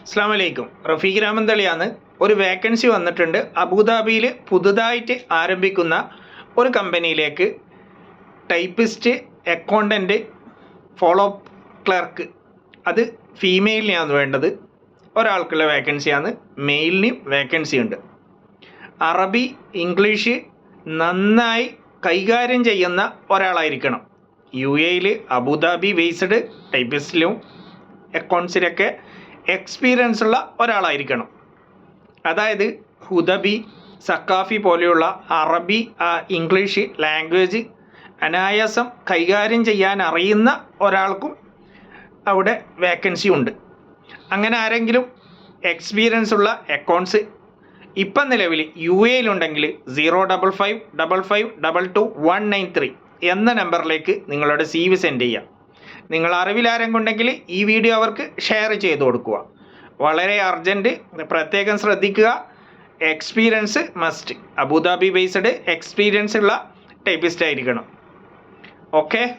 അസ്സാം വലൈക്കും. റഫീഖ് രാമന്തളിയാണ്. ഒരു വേക്കൻസി വന്നിട്ടുണ്ട്. അബുദാബിയിൽ പുതുതായിട്ട് ആരംഭിക്കുന്ന ഒരു കമ്പനിയിലേക്ക് ടൈപ്പിസ്റ്റ്, അക്കൗണ്ടൻറ്റ്, ഫോളോ ക്ലർക്ക്, അത് ഫീമെയിലിനെയാണ് വേണ്ടത്. ഒരാൾക്കുള്ള വേക്കൻസിയാണ്. മെയിലിന് വേക്കൻസി ഉണ്ട്. അറബി, ഇംഗ്ലീഷ് നന്നായി കൈകാര്യം ചെയ്യുന്ന ഒരാളായിരിക്കണം. UAE അബുദാബി ബേസ്ഡ് ടൈപ്പിസ്റ്റിലും അക്കൗണ്ട്സിലൊക്കെ എക്സ്പീരിയൻസ് ഉള്ള ഒരാളായിരിക്കണം. അതായത് ഹുദബി, സക്കാഫി പോലെയുള്ള അറബി, ഇംഗ്ലീഷ് ലാംഗ്വേജ് അനായാസം കൈകാര്യം ചെയ്യാൻ അറിയുന്ന ഒരാൾക്കും അവിടെ വേക്കൻസി ഉണ്ട്. അങ്ങനെ ആരെങ്കിലും എക്സ്പീരിയൻസ് ഉള്ള അക്കൗണ്ട്സ് ഇപ്പം നിലവിൽ UAE ഉണ്ടെങ്കിൽ 05555222193 എന്ന നമ്പറിലേക്ക് നിങ്ങളുടെ CV സെൻഡ് ചെയ്യാം. നിങ്ങൾ അറിവിലാരെങ്കുണ്ടെങ്കിൽ ഈ വീഡിയോ അവർക്ക് ഷെയർ ചെയ്ത് കൊടുക്കുക. വളരെ അർജൻറ്റ്, പ്രത്യേകം ശ്രദ്ധിക്കുക. Experience must. Abu Dhabi based experience ഉള്ള ടൈപ്പിസ്റ്റ് ആയിരിക്കണം. ഓക്കെ.